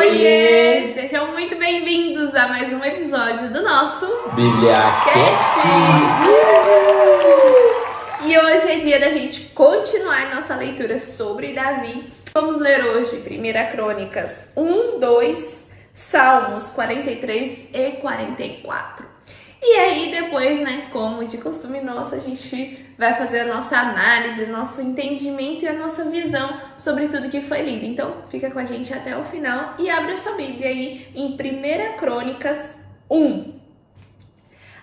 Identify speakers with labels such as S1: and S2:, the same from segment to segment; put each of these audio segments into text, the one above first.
S1: Oiê! Sejam muito bem-vindos a mais um episódio do nosso
S2: BíbliaCast!
S1: E hoje é dia da gente continuar nossa leitura sobre Davi. Vamos ler hoje 1 Crônicas 1, 2, Salmos 43 e 44. E aí depois, como de costume nosso, a gente vai fazer a nossa análise, nosso entendimento e a nossa visão sobre tudo que foi lido. Então, fica com a gente até o final e abre a sua Bíblia aí em 1 Crônicas 1.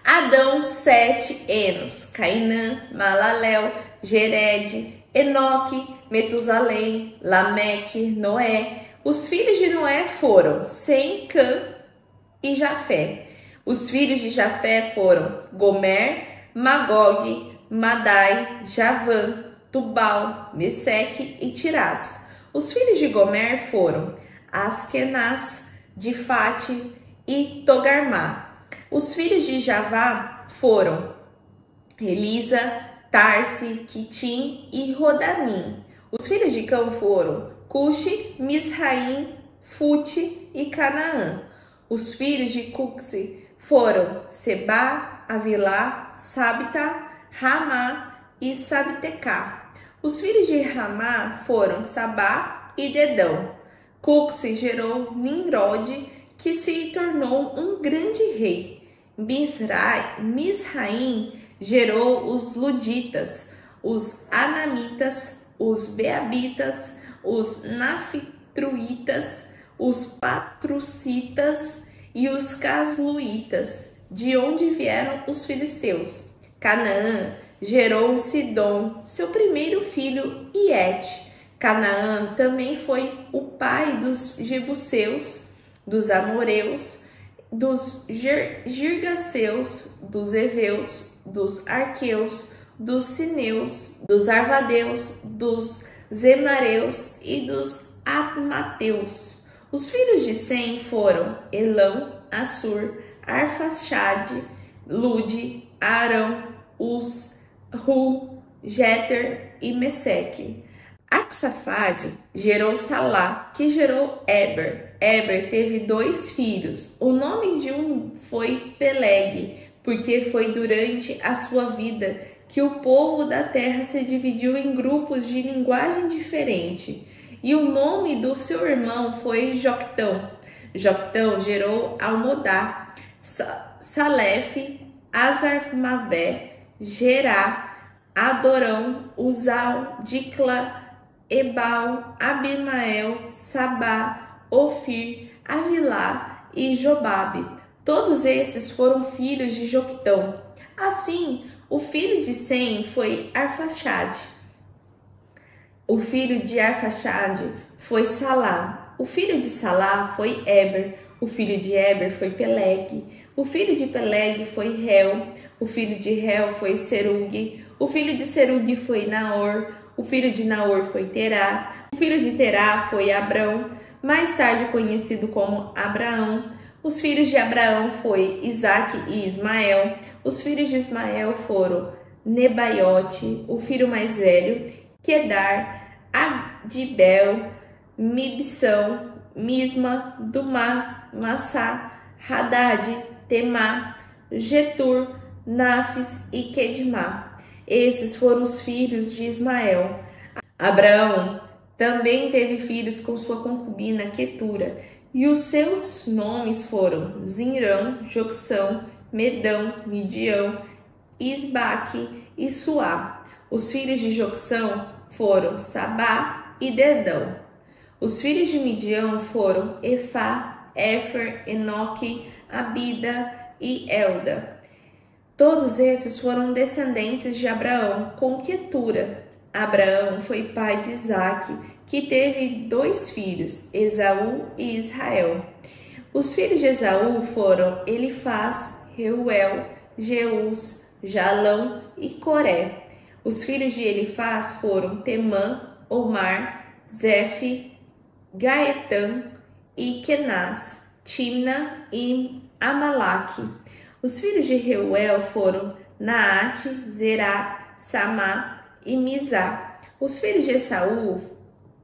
S1: Adão, 7 Enos, Cainã, Malalel, Jered, Enoque, Metusalém, Lameque, Noé. Os filhos de Noé foram Sem, Cã e Jafé. Os filhos de Jafé foram Gomer, Magog, Madai, Javã, Tubal, Meseque e Tirás. Os filhos de Gomer foram Askenaz, Difate e Togarmá. Os filhos de Javá foram Elisa, Tarsi, Quitim e Rodamim. Os filhos de Cão foram Cuxi, Misraim, Fute e Canaã. Os filhos de Cuxi foram Seba, Avilá, Sabta, Ramá e Sabtecá. Os filhos de Ramá foram Sabá e Dedão. Cuxi gerou Nimrod, que se tornou um grande rei. Misraim gerou os Luditas, os Anamitas, os Beabitas, os Naftruitas, os Patrucitas e os Casluitas, de onde vieram os filisteus. Canaã gerou Sidom, seu primeiro filho, e Et. Canaã também foi o pai dos Jebuseus, dos Amoreus, dos Girgaceus, dos Eveus, dos Arqueus, dos Sineus, dos Arvadeus, dos Zemareus e dos Atmateus. Os filhos de Sem foram Elão, Assur, Arfaxade, Lude, Arão, Uz, Ru, Jeter e Meseque. Arpsafade gerou Salá, que gerou Eber. Eber teve 2 filhos. O nome de um foi Peleg, porque foi durante a sua vida que o povo da terra se dividiu em grupos de linguagem diferente. E o nome do seu irmão foi Joctão. Joctão gerou Almodá, Salef, Azarmavé, Gerá, Adorão, Uzal, Dicla, Ebal, Abimael, Sabá, Ofir, Avilá e Jobabe. Todos esses foram filhos de Joctão. Assim, o filho de Sem foi Arfaxade. O filho de Arfaxade foi Salá. O filho de Salá foi Eber. O filho de Eber foi Peleg. O filho de Peleg foi Reu. O filho de Reu foi Serug. O filho de Serug foi Naor. O filho de Naor foi Terá. O filho de Terá foi Abrão, mais tarde conhecido como Abraão. Os filhos de Abraão foi Isaque e Ismael. Os filhos de Ismael foram Nebaiote, o filho mais velho, Quedar, Adibel, Mibsão, Misma, Dumá, Massá, Hadad, Temá, Getur, Nafis e Quedimá. Esses foram os filhos de Ismael. Abraão também teve filhos com sua concubina Quetura, e os seus nomes foram Zinrão, Jocsão, Medão, Midião, Isbaque e Suá. Os filhos de Jocsão foram Sabá e Dedão. Os filhos de Midião foram Efá, Éfer, Enoque, Abida e Elda. Todos esses foram descendentes de Abraão com Quetura. Abraão foi pai de Isaque, que teve 2 filhos, Esaú e Israel. Os filhos de Esaú foram Elifaz, Reuel, Jeus, Jalão e Coré. Os filhos de Elifaz foram Temã, Omar, Zefe, Gaetam e Kenaz, Timna e Amalaque. Os filhos de Reuel foram Naate, Zerá, Samá e Mizá. Os filhos de Esaú,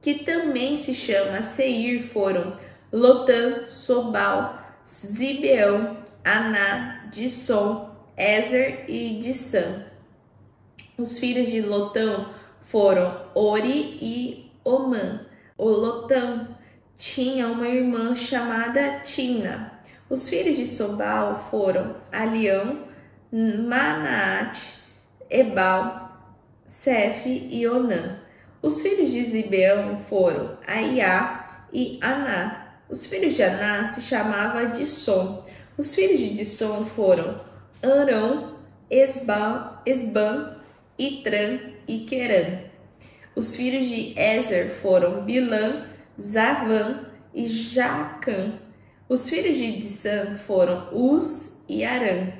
S1: que também se chama Seir, foram Lotã, Sobal, Zibeão, Aná, Dissom, Ezer e Dissã. Os filhos de Lotão foram Ori e Omã. O Lotão tinha uma irmã chamada Tina. Os filhos de Sobal foram Alião, Manaate, Ebal, Sefe e Onã. Os filhos de Zibeão foram Aiá e Aná. Os filhos de Aná se chamavam Dissom. Os filhos de Dissom foram Arão, Esban, Itran e Querã. Os filhos de Ezer foram Bilã, Zavã e Jacã. Os filhos de Dissã foram Uz e Arã.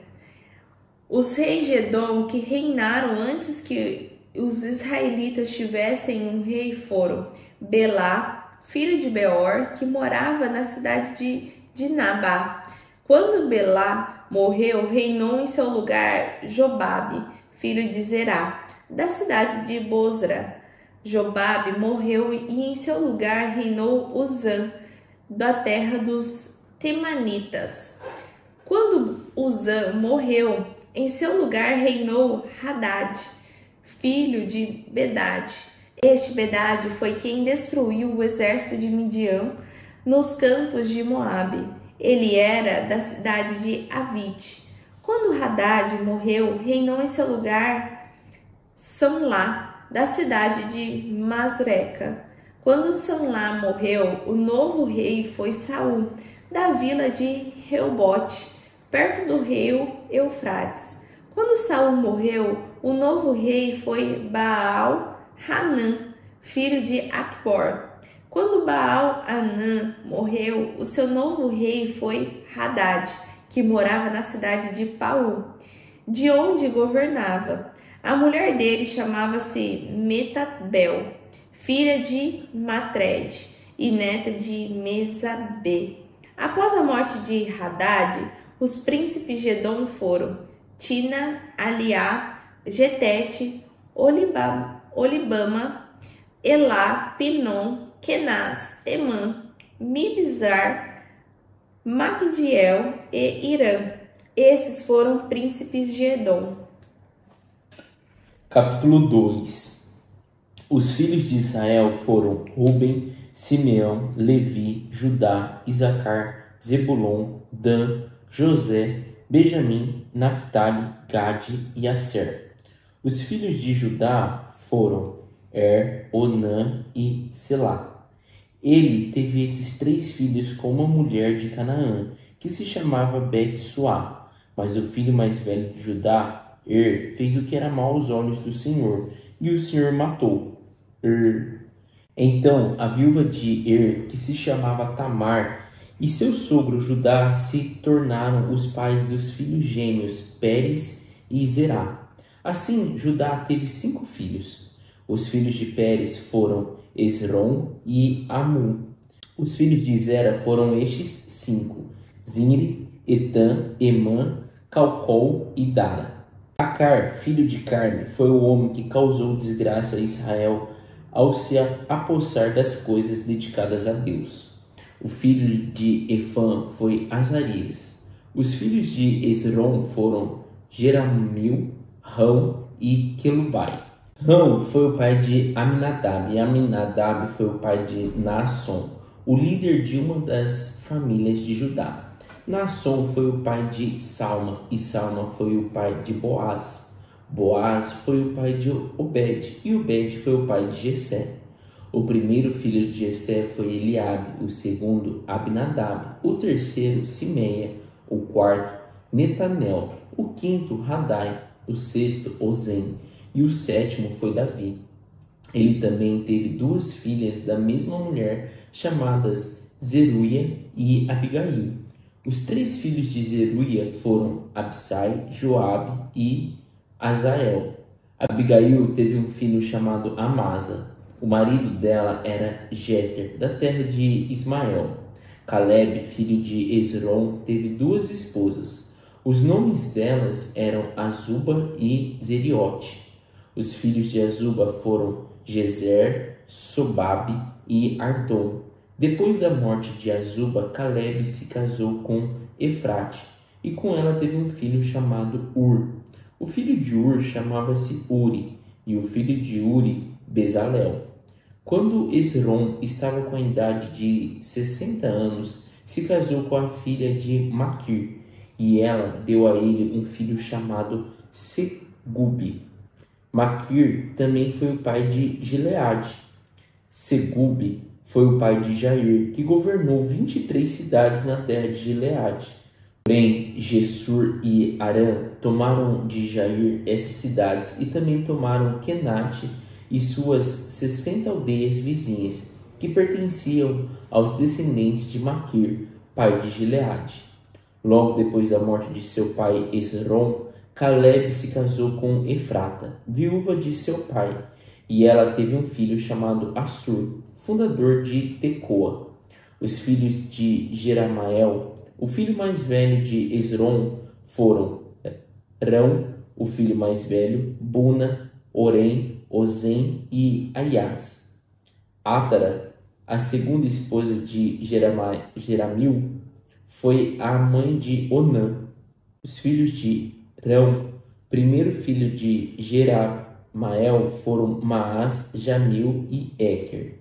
S1: Os reis de Edom que reinaram antes que os israelitas tivessem um rei foram Belá, filho de Beor, que morava na cidade de Dinabá. Quando Belá morreu, reinou em seu lugar Jobabe, filho de Zerá, da cidade de Bozra. Jobabe morreu e em seu lugar reinou Uzã, da terra dos Temanitas. Quando Uzã morreu, em seu lugar reinou Hadad, filho de Bedade. Este Bedade foi quem destruiu o exército de Midian nos campos de Moabe. Ele era da cidade de Avite. Quando Hadad morreu, reinou em seu lugar Samlá, da cidade de Masreca. Quando Samlá morreu, o novo rei foi Saul, da vila de Reobote, perto do rio Eufrates. Quando Saul morreu, o novo rei foi Baal-Hanã, filho de Acbor. Quando Baal-Hanã morreu, o seu novo rei foi Hadad, que morava na cidade de Paú, de onde governava. A mulher dele chamava-se Metabel, filha de Matred e neta de Mesabê. Após a morte de Hadad, os príncipes de Edom foram Tina, Aliá, Getete, Olibama, Elá, Pinom, Kenaz, Temã, Mibzar, Magdiel e Irã. Esses foram príncipes de Edom.
S2: Capítulo 2. Os filhos de Israel foram Ruben, Simeão, Levi, Judá, Isacar, Zebulon, Dan, José, Benjamim, Naftali, Gade e Asser. Os filhos de Judá foram Onã e Selá. Ele teve esses 3 filhos com uma mulher de Canaã, que se chamava Bet-Suá. Mas o filho mais velho de Judá, fez o que era mal aos olhos do Senhor, e o Senhor matou Então a viúva de que se chamava Tamar, e seu sogro Judá se tornaram os pais dos filhos gêmeos Pérez e Zerá. Assim, Judá teve 5 filhos. Os filhos de Pérez foram Esrom e Amu. Os filhos de Zera foram estes 5: Zinri, Etan, Emã, Calcol e Dara. Acar, filho de Carme, foi o homem que causou desgraça a Israel ao se apossar das coisas dedicadas a Deus. O filho de Efã foi Azarias. Os filhos de Esrom foram Jeramil, Rão e Quelubai. Rão foi o pai de Aminadab, e Aminadab foi o pai de Naasson, o líder de uma das famílias de Judá. Naasson foi o pai de Salma, e Salma foi o pai de Boaz. Boaz foi o pai de Obed, e Obed foi o pai de Jessé. O primeiro filho de Jessé foi Eliabe, o segundo Abinadab, o terceiro Simeia, o quarto Netanel, o quinto Radai, o sexto Ozem, e o sétimo foi Davi. Ele também teve 2 filhas da mesma mulher, chamadas Zeruia e Abigail. Os 3 filhos de Zeruia foram Absai, Joabe e Azael. Abigail teve um filho chamado Amasa. O marido dela era Jéter, da terra de Ismael. Caleb, filho de Esrom, teve 2 esposas. Os nomes delas eram Azuba e Zeriote. Os filhos de Azuba foram Jezer, Sobabe e Ardom. Depois da morte de Azuba, Calebe se casou com Efrate, e com ela teve um filho chamado Ur. O filho de Ur chamava-se Uri, e o filho de Uri, Bezalel. Quando Esrom estava com a idade de 60 anos, se casou com a filha de Maquir, e ela deu a ele um filho chamado Segube. Maquir também foi o pai de Gileade. Segube foi o pai de Jair, que governou 23 cidades na terra de Gileade. Porém, Gessur e Arã tomaram de Jair essas cidades e também tomaram Quenate e suas 60 aldeias vizinhas, que pertenciam aos descendentes de Maquir, pai de Gileade. Logo depois da morte de seu pai Esrom, Calebe se casou com Efrata, viúva de seu pai, e ela teve um filho chamado Assur, fundador de Tecoa. Os filhos de Jeramael, o filho mais velho de Esrom, foram Rão, o filho mais velho, Buna, Orem, Ozem e Aias. Átara, a segunda esposa de Jeramil, foi a mãe de Onã. Os filhos de Rão, primeiro filho de Jeramael, foram Maás, Jamil e Eker.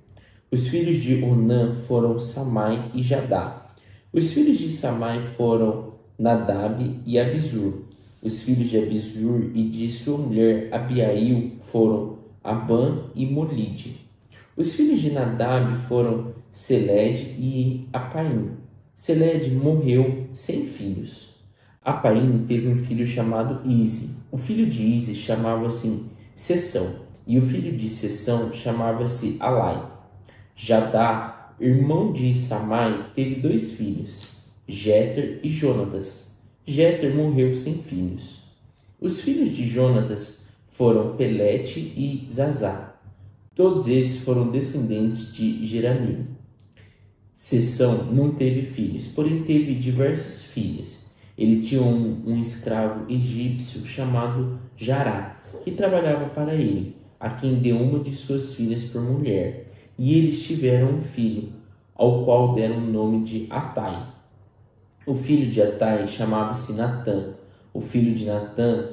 S2: Os filhos de Onã foram Samai e Jadá. Os filhos de Samai foram Nadab e Abizur. Os filhos de Abizur e de sua mulher Abiail foram Abã e Molide. Os filhos de Nadab foram Seled e Apaim. Seled morreu sem filhos. Apaim teve um filho chamado Ize. O filho de Ize chamava-se Sessão, e o filho de Sessão chamava-se Alai. Jadá, irmão de Samai, teve 2 filhos, Jéter e Jonatas. Jéter morreu sem filhos. Os filhos de Jonatas foram Pelete e Zazá. Todos esses foram descendentes de Jeramim. Sessão não teve filhos, porém teve diversas filhas. Ele tinha um escravo egípcio chamado Jará, que trabalhava para ele, a quem deu uma de suas filhas por mulher. E eles tiveram um filho, ao qual deram o nome de Atai. O filho de Atai chamava-se Natã. O filho de Natã,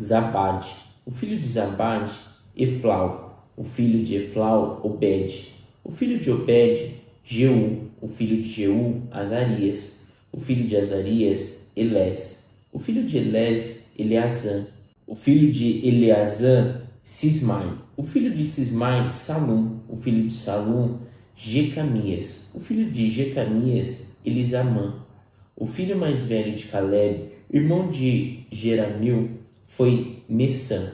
S2: Zabade. O filho de Zabade, Eflau. O filho de Eflau, Obed. O filho de Obed, Jeú. O filho de Jeú, Azarias. O filho de Azarias, Elés. O filho de Elés, Eleazã. O filho de Eleazã, Sismai. O filho de Sismai, Salum. O filho de Salum, Jecamias. O filho de Jecamias, Elisamã. O filho mais velho de Calebe, irmão de Jeramil, foi Messã.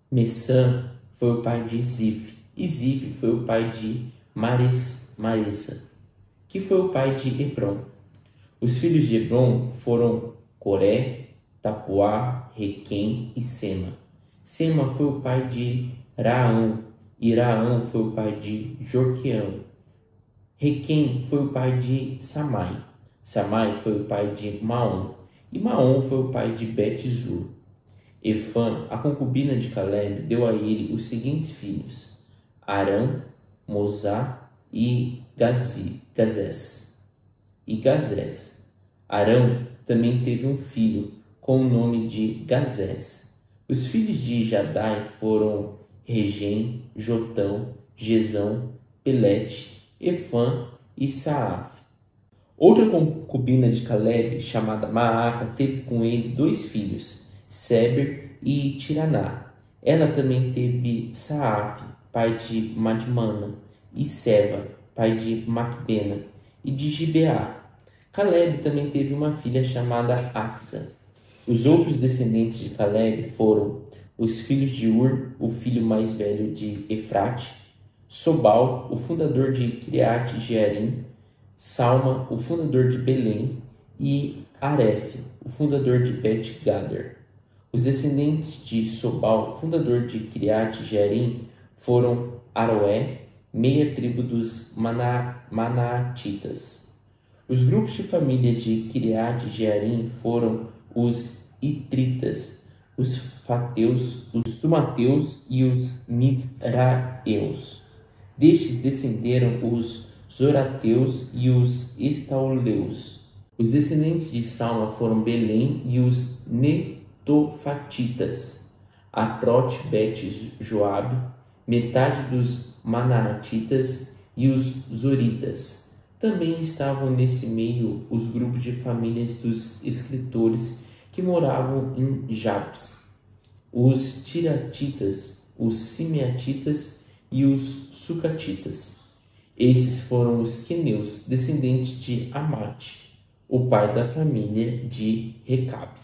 S2: Messã foi o pai de Zif. E Zif foi o pai de Maressa, que foi o pai de Hebron. Os filhos de Hebron foram Coré, Tapuá, Requem e Sema. Sema foi o pai de Raão, e Raão foi o pai de Jorqueão. Requem foi o pai de Samai. Samai foi o pai de Maom, e Maom foi o pai de Bet-Zur. Efã, a concubina de Calebe, deu a ele os seguintes filhos: Arão, Mozá e Gazés. Arão também teve um filho com o nome de Gazés. Os filhos de Jadai foram Regem, Jotão, Gesão, Pelete, Efã e Saaf. Outra concubina de Calebe, chamada Maaca, teve com ele 2 filhos, Seber e Tiraná. Ela também teve Saaf, pai de Madmana, e Seva, pai de Macbena, e de Gibeá. Calebe também teve uma filha chamada Axa. Os outros descendentes de Calebe foram os filhos de Ur, o filho mais velho de Efrate, Sobal, o fundador de Criate Jearim, Salma, o fundador de Belém, e Aref, o fundador de Bet-Gader. Os descendentes de Sobal, fundador de Criate Jearim, foram Aroé, meia tribo dos Manaatitas. Os grupos de famílias de Criate Jearim foram os Itritas, os Fateus, os Sumateus e os Mizraeus. Destes descenderam os Zorateus e os Estauleus. Os descendentes de Salma foram Belém e os Netofatitas, Atrote Bet-Joabe, metade dos Manaatitas e os Zoritas. Também estavam nesse meio os grupos de famílias dos escritores que moravam em Jabes, os Tiratitas, os Simeatitas e os Sucatitas. Esses foram os queneus, descendentes de Amate, o pai da família de Recabe.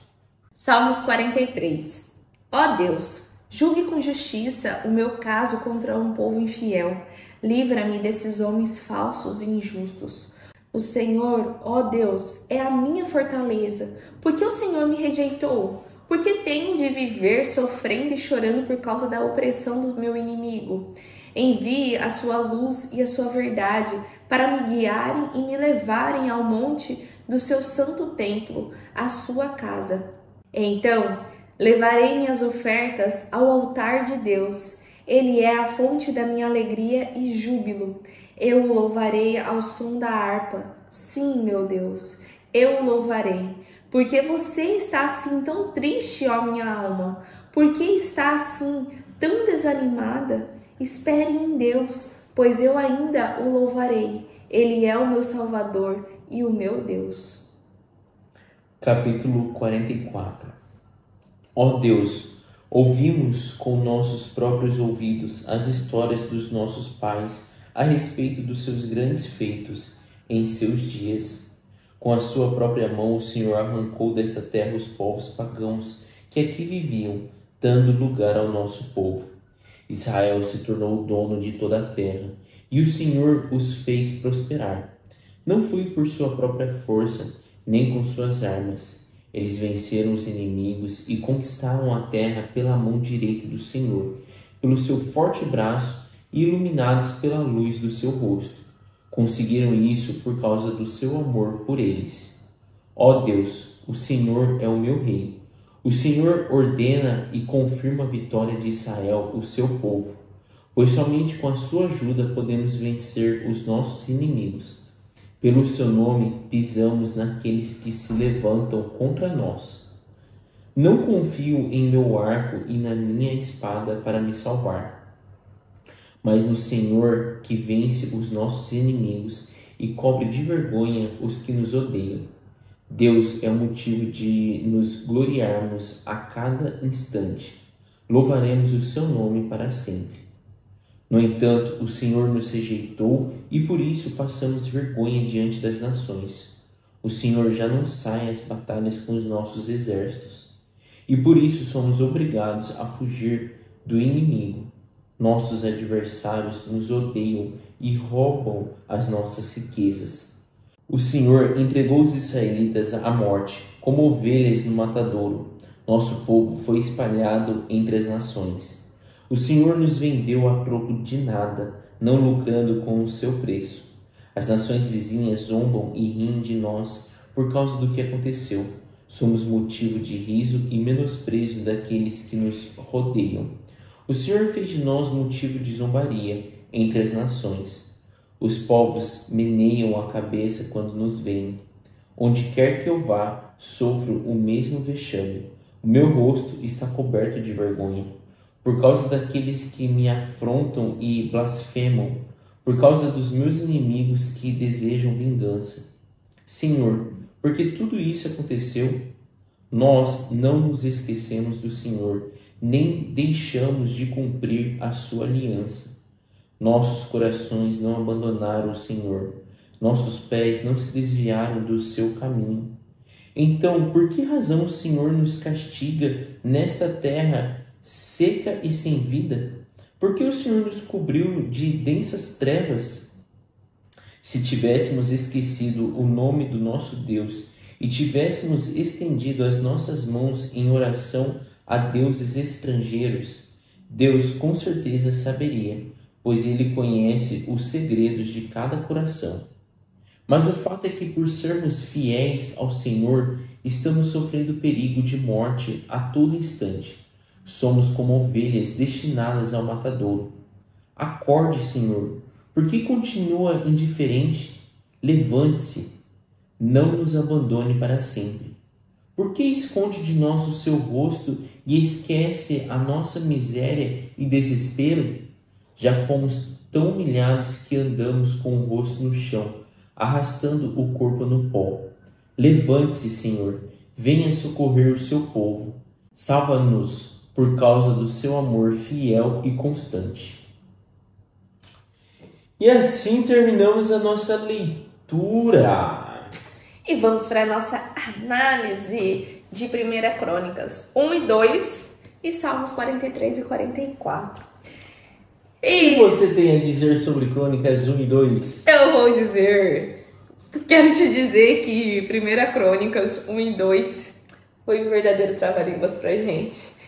S1: Salmos 43. Ó Deus, julgue com justiça o meu caso contra um povo infiel. Livra-me desses homens falsos e injustos. O Senhor, ó Deus, é a minha fortaleza. Por que o Senhor me rejeitou? Por que tenho de viver sofrendo e chorando por causa da opressão do meu inimigo? Envie a sua luz e a sua verdade para me guiarem e me levarem ao monte do seu santo templo, à sua casa. Então, levarei minhas ofertas ao altar de Deus. Ele é a fonte da minha alegria e júbilo. Eu o louvarei ao som da harpa. Sim, meu Deus, eu o louvarei. Por que você está assim tão triste, ó minha alma? Por que está assim tão desanimada? Espere em Deus, pois eu ainda o louvarei. Ele é o meu Salvador e o meu Deus.
S2: Capítulo 44. Ó Deus, ouvimos com nossos próprios ouvidos as histórias dos nossos pais a respeito dos seus grandes feitos em seus dias. Com a sua própria mão o Senhor arrancou desta terra os povos pagãos que aqui viviam, dando lugar ao nosso povo. Israel se tornou o dono de toda a terra, e o Senhor os fez prosperar. Não foi por sua própria força, nem com suas armas. Eles venceram os inimigos e conquistaram a terra pela mão direita do Senhor, pelo seu forte braço e iluminados pela luz do seu rosto. Conseguiram isso por causa do seu amor por eles. Ó Deus, o Senhor é o meu rei. O Senhor ordena e confirma a vitória de Israel, o seu povo, pois somente com a sua ajuda podemos vencer os nossos inimigos. Pelo seu nome pisamos naqueles que se levantam contra nós. Não confio em meu arco e na minha espada para me salvar, mas no Senhor que vence os nossos inimigos e cobre de vergonha os que nos odeiam. Deus é o motivo de nos gloriarmos a cada instante. Louvaremos o seu nome para sempre. No entanto, o Senhor nos rejeitou e por isso passamos vergonha diante das nações. O Senhor já não sai às batalhas com os nossos exércitos. E por isso somos obrigados a fugir do inimigo. Nossos adversários nos odeiam e roubam as nossas riquezas. O Senhor entregou os israelitas à morte, como ovelhas no matadouro. Nosso povo foi espalhado entre as nações. O Senhor nos vendeu a troco de nada, não lucrando com o seu preço. As nações vizinhas zombam e riem de nós por causa do que aconteceu. Somos motivo de riso e menosprezo daqueles que nos rodeiam. O Senhor fez de nós motivo de zombaria entre as nações. Os povos meneiam a cabeça quando nos veem. Onde quer que eu vá, sofro o mesmo vexame. O meu rosto está coberto de vergonha, por causa daqueles que me afrontam e blasfemam, por causa dos meus inimigos que desejam vingança. Senhor, porque tudo isso aconteceu? Nós não nos esquecemos do Senhor, nem deixamos de cumprir a sua aliança. Nossos corações não abandonaram o Senhor, nossos pés não se desviaram do seu caminho. Então, por que razão o Senhor nos castiga nesta terra seca e sem vida? Por que o Senhor nos cobriu de densas trevas? Se tivéssemos esquecido o nome do nosso Deus e tivéssemos estendido as nossas mãos em oração a deuses estrangeiros, Deus com certeza saberia, pois Ele conhece os segredos de cada coração. Mas o fato é que, por sermos fiéis ao Senhor, estamos sofrendo perigo de morte a todo instante. Somos como ovelhas destinadas ao matadouro. Acorde, Senhor, Por que continua indiferente? Levante-se, não nos abandone para sempre. Por que esconde de nós o seu rosto e esquece a nossa miséria e desespero? Já fomos tão humilhados que andamos com o rosto no chão, arrastando o corpo no pó. Levante-se, Senhor, venha socorrer o seu povo. Salva-nos por causa do seu amor fiel e constante. E assim terminamos a nossa leitura.
S1: E vamos para a nossa análise de 1 Crônicas 1 e 2 e Salmos 43 e 44.
S2: O que você tem a dizer sobre Crônicas 1 e 2?
S1: Quero te dizer que 1 Crônicas 1 e 2 foi um verdadeiro trava-línguas pra gente.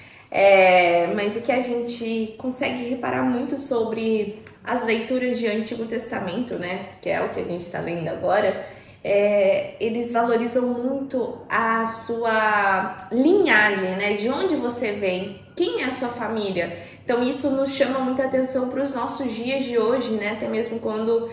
S1: Mas o que a gente consegue reparar muito sobre as leituras de Antigo Testamento, né? Que é o que a gente está lendo agora. Eles valorizam muito a sua linhagem, né? De onde você vem, quem é a sua família. Então isso nos chama muita atenção para os nossos dias de hoje, né? Até mesmo quando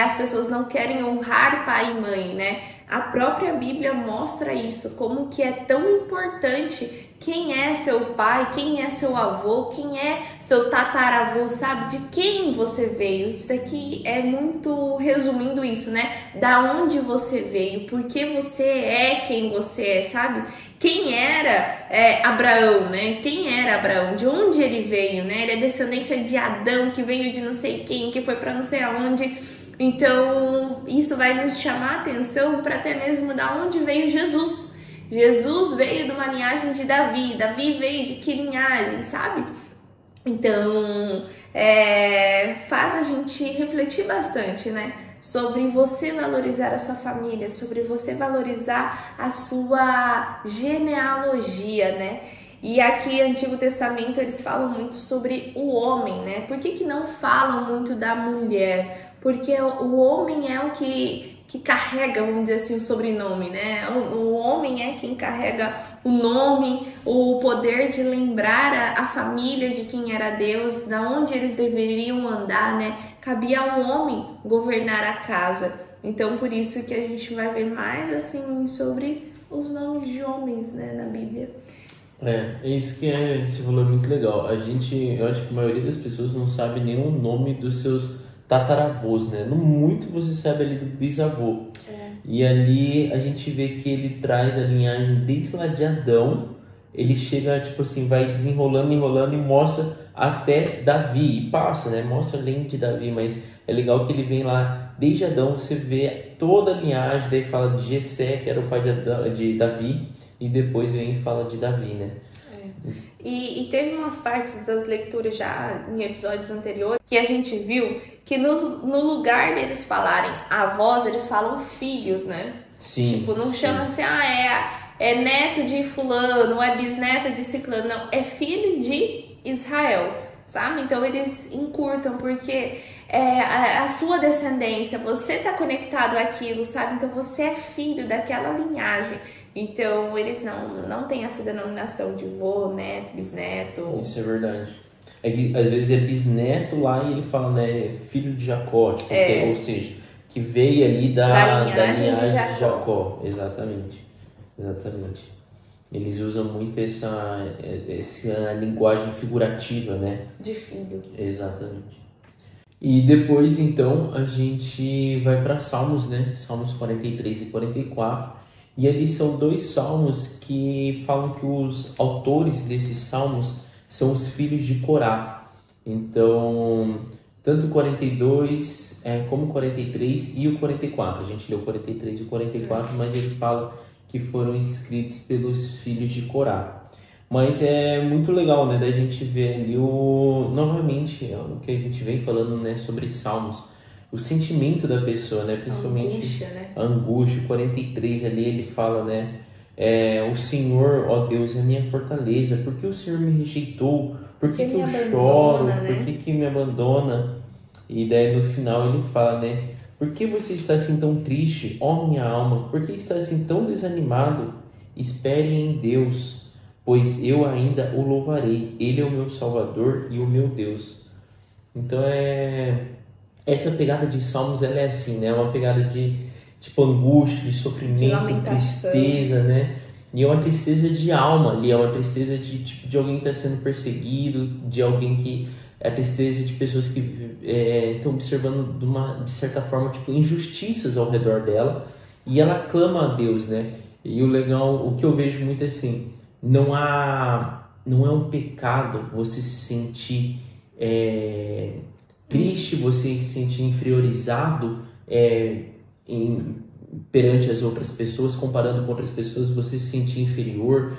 S1: as pessoas não querem honrar pai e mãe, né? A própria Bíblia mostra isso, como que é tão importante quem é seu pai, quem é seu avô, quem é seu tataravô, sabe? De quem você veio. Isso daqui é muito resumindo isso, né? Da onde você veio, por que você é quem você é, sabe? Quem era Abraão, né? Quem era Abraão? De onde ele veio, né? Ele é descendência de Adão, que veio de não sei quem, que foi para não sei aonde. Então, isso vai nos chamar a atenção para até mesmo da onde veio Jesus. Jesus veio de uma linhagem de Davi. Davi veio de que linhagem, sabe? Então, faz a gente refletir bastante, né? Sobre você valorizar a sua família, sobre você valorizar a sua genealogia, né? E aqui, Antigo Testamento, eles falam muito sobre o homem, né? Por que não falam muito da mulher? Porque o homem é o que carrega, vamos dizer assim, o sobrenome, né? O homem é quem carrega o nome, o poder de lembrar a família de quem era Deus, da onde eles deveriam andar, né? Cabia ao homem governar a casa. Então, por isso que a gente vai ver mais assim sobre os nomes de homens, né, na Bíblia.
S2: Isso que esse valor é muito legal. Eu acho que a maioria das pessoas não sabe nem o nome dos seus tataravôs, né? No muito você sabe ali do bisavô. E ali a gente vê que ele traz a linhagem desde lá de Adão. Ele chega, tipo assim, vai desenrolando, enrolando e mostra até Davi. E passa, né? Mostra além de Davi, mas é legal que ele vem lá desde Adão. Você vê toda a linhagem, daí fala de Jessé, que era o pai de Davi. E depois vem e fala de Davi, né?
S1: E teve umas partes das leituras já em episódios anteriores que a gente viu que no lugar deles falarem avós, eles falam filhos, né?
S2: Sim.
S1: Tipo, não chama assim, é neto de fulano, é bisneto de ciclano. Não, é filho de Israel, sabe? Então eles encurtam porque a sua descendência, você tá conectado àquilo, sabe? Então você é filho daquela linhagem. Então, eles não têm essa denominação de vô, neto, bisneto.
S2: Isso é verdade. É que às vezes é bisneto lá e ele fala, né, filho de Jacó, tipo, ou seja, que veio ali da linhagem de Jacó. Exatamente. Eles usam muito essa linguagem figurativa, né?
S1: De filho.
S2: Exatamente. E depois, então, a gente vai para Salmos, né? Salmos 43 e 44. E ali são dois salmos que falam que os autores desses salmos são os filhos de Corá. Então, tanto o 42 como o 43 e o 44. A gente leu o 43 e o 44, mas ele fala que foram escritos pelos filhos de Corá. Mas é muito legal, né, da gente ver ali novamente o que a gente vem falando, né, sobre salmos. O sentimento da pessoa, né? Principalmente
S1: angústia, né?
S2: A angústia. 43 ali ele fala, né? O Senhor, ó Deus, é a minha fortaleza. Por que o Senhor me rejeitou? Por que eu choro?
S1: Né?
S2: Por que me abandona? E daí no final ele fala, né? Por que você está assim tão triste, ó minha alma? Por que está assim tão desanimado? Espere em Deus, pois eu ainda o louvarei. Ele é o meu Salvador e o meu Deus. Então essa pegada de Salmos, ela é assim, né? É uma pegada de tipo angústia, de
S1: De
S2: sofrimento,
S1: lamentação.
S2: tristeza, né? E é uma tristeza de alma ali, é uma tristeza de tipo de alguém que está sendo perseguido, de alguém que é a tristeza de pessoas que estão observando de certa forma tipo injustiças ao redor dela, e ela clama a Deus, né? E o legal, o que eu vejo muito é assim, não é um pecado você se sentir triste, você se sentir inferiorizado em, perante as outras pessoas, comparando com outras pessoas, você se sentir inferior,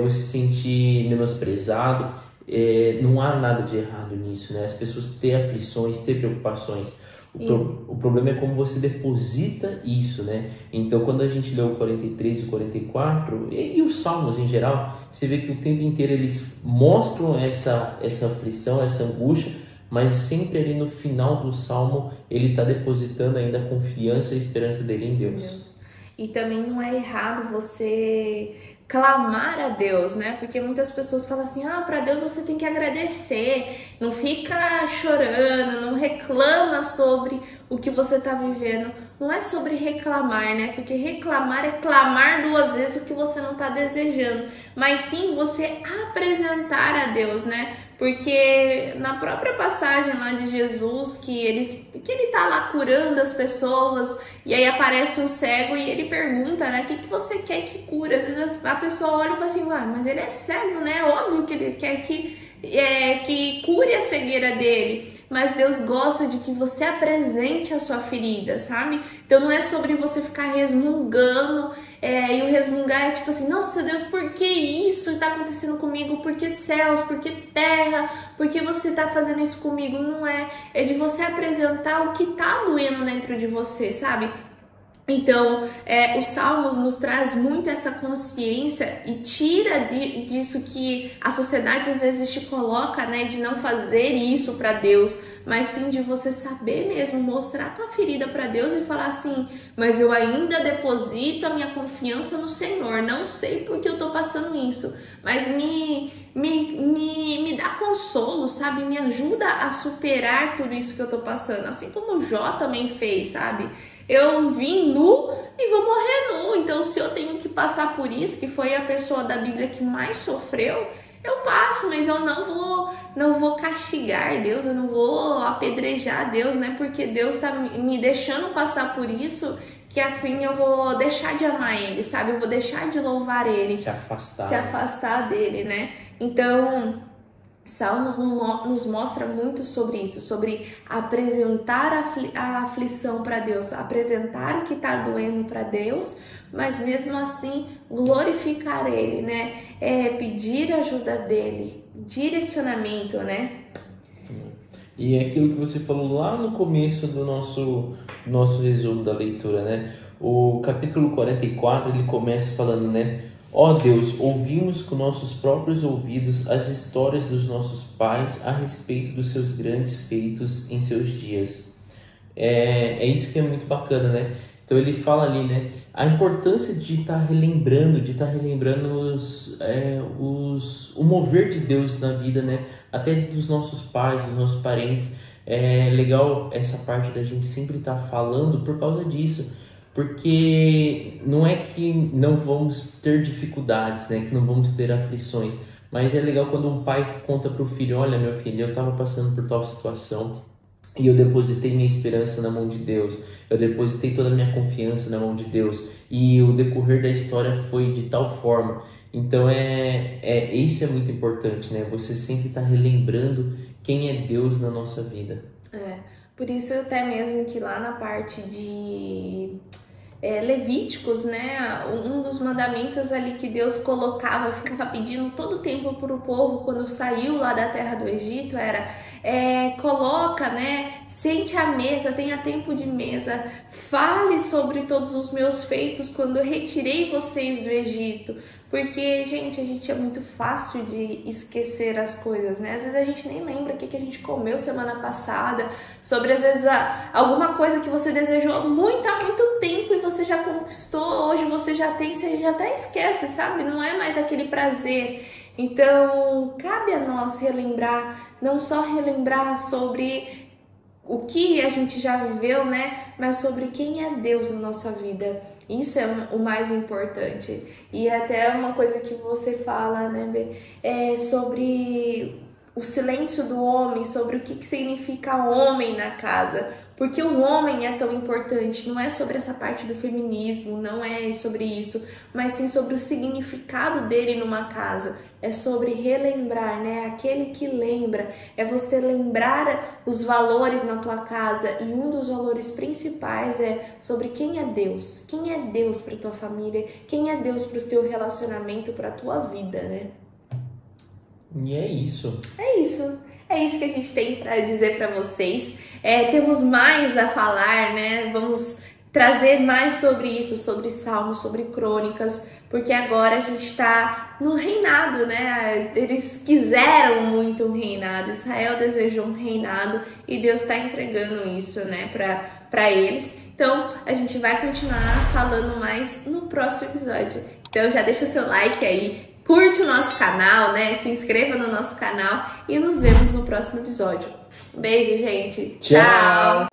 S2: você se sentir menosprezado. Não há nada de errado nisso, né? As pessoas têm aflições, têm preocupações. O problema é como você deposita isso, né? Então, quando a gente lê o 43 e o 44, e os Salmos em geral, você vê que o tempo inteiro eles mostram essa aflição, essa angústia, mas sempre ali no final do Salmo ele está depositando ainda a confiança e a esperança dele em Deus.
S1: E também não é errado você clamar a Deus, né? Porque muitas pessoas falam assim: ah, para Deus você tem que agradecer, não fica chorando, não reclama sobre o que você tá vivendo. Não é sobre reclamar, né? Porque reclamar é clamar duas vezes o que você não tá desejando, mas sim você apresentar a Deus, né? Porque na própria passagem lá de Jesus, que ele tá lá curando as pessoas, e aí aparece um cego e ele pergunta, né, o que você quer que cure? Às vezes a pessoa olha e fala assim, ué, mas ele é cego, né? Óbvio que ele quer que cure a cegueira dele. Mas Deus gosta de que você apresente a sua ferida, sabe? Então não é sobre você ficar resmungando, e o resmungar é tipo assim, nossa Deus, por que isso tá acontecendo comigo? Por que céus? Por que terra? Por que você tá fazendo isso comigo? Não é. É de você apresentar o que tá doendo dentro de você, sabe? Então, os Salmos nos traz muito essa consciência e tira disso que a sociedade às vezes te coloca, né, de não fazer isso para Deus, mas sim de você saber mesmo mostrar a tua ferida para Deus e falar assim, mas eu ainda deposito a minha confiança no Senhor, não sei porque eu tô passando isso, mas me dá consolo, sabe? Me ajuda a superar tudo isso que eu tô passando, assim como o Jó também fez, sabe? Eu vim nu e vou morrer nu. Então, se eu tenho que passar por isso, que foi a pessoa da Bíblia que mais sofreu, eu passo, mas eu não vou castigar Deus, eu não vou apedrejar Deus, né? Porque Deus tá me deixando passar por isso, que assim eu vou deixar de amar Ele, sabe? Eu vou deixar de louvar Ele.
S2: Se afastar.
S1: Se afastar dele, né? Então, Salmos nos mostra muito sobre isso, sobre apresentar a aflição para Deus, apresentar o que está doendo para Deus, mas mesmo assim glorificar Ele, né? Pedir ajuda dele, direcionamento, né?
S2: E é aquilo que você falou lá no começo do nosso resumo da leitura, né? O capítulo 44, ele começa falando, né? Ó Deus, ouvimos com nossos próprios ouvidos as histórias dos nossos pais a respeito dos seus grandes feitos em seus dias. É isso que é muito bacana, né? Então ele fala ali, né? A importância de estar relembrando, o mover de Deus na vida, né? Até dos nossos pais, dos nossos parentes. É legal essa parte da gente sempre estar falando por causa disso. Porque não é que não vamos ter dificuldades, né? Que não vamos ter aflições. Mas é legal quando um pai conta para o filho, olha meu filho, eu estava passando por tal situação e eu depositei minha esperança na mão de Deus. Eu depositei toda a minha confiança na mão de Deus. E o decorrer da história foi de tal forma. Então isso é muito importante, né? Você sempre está relembrando quem é Deus na nossa vida.
S1: Por isso até mesmo que lá na parte de Levíticos, né, um dos mandamentos ali que Deus colocava, ficava pedindo todo o tempo para o povo quando saiu lá da terra do Egito, era coloca, né, sente à mesa, tenha tempo de mesa, fale sobre todos os meus feitos quando eu retirei vocês do Egito. Porque, gente, a gente é muito fácil de esquecer as coisas, né? Às vezes a gente nem lembra o que a gente comeu semana passada, sobre, às vezes, alguma coisa que você desejou muito há muito tempo e você já conquistou, hoje você já tem, você já até esquece, sabe? Não é mais aquele prazer. Então, cabe a nós relembrar, não só relembrar sobre o que a gente já viveu, né? Mas sobre quem é Deus na nossa vida. Isso é o mais importante. E até uma coisa que você fala, né, Bê? É sobre o silêncio do homem, sobre o que significa homem na casa. Porque o homem é tão importante, não é sobre essa parte do feminismo, não é sobre isso, mas sim sobre o significado dele numa casa. É sobre relembrar, né? Aquele que lembra, é você lembrar os valores na tua casa, e um dos valores principais é sobre quem é Deus. Quem é Deus para tua família, quem é Deus para o teu relacionamento, para a tua vida, né?
S2: E é isso.
S1: É isso. É isso que a gente tem para dizer para vocês. Temos mais a falar, né? Vamos trazer mais sobre isso, sobre Salmos, sobre Crônicas, porque agora a gente está no reinado, né? Eles quiseram muito um reinado, Israel desejou um reinado e Deus está entregando isso, né, para eles. Então a gente vai continuar falando mais no próximo episódio. Então já deixa seu like aí. Curte o nosso canal, né? Se inscreva no nosso canal e nos vemos no próximo episódio. Um beijo, gente. Tchau!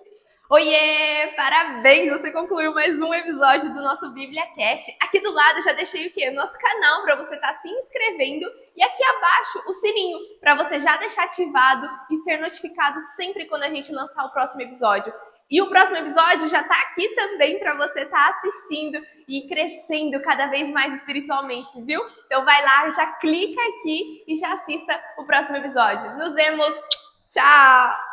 S3: Oiê! Parabéns! Você concluiu mais um episódio do nosso Bíblia Cast. Aqui do lado eu já deixei o quê? O nosso canal para você estar se inscrevendo. E aqui abaixo o sininho para você já deixar ativado e ser notificado sempre quando a gente lançar o próximo episódio. E o próximo episódio já tá aqui também para você estar assistindo e crescendo cada vez mais espiritualmente, viu? Então vai lá, já clica aqui e já assista o próximo episódio. Nos vemos! Tchau!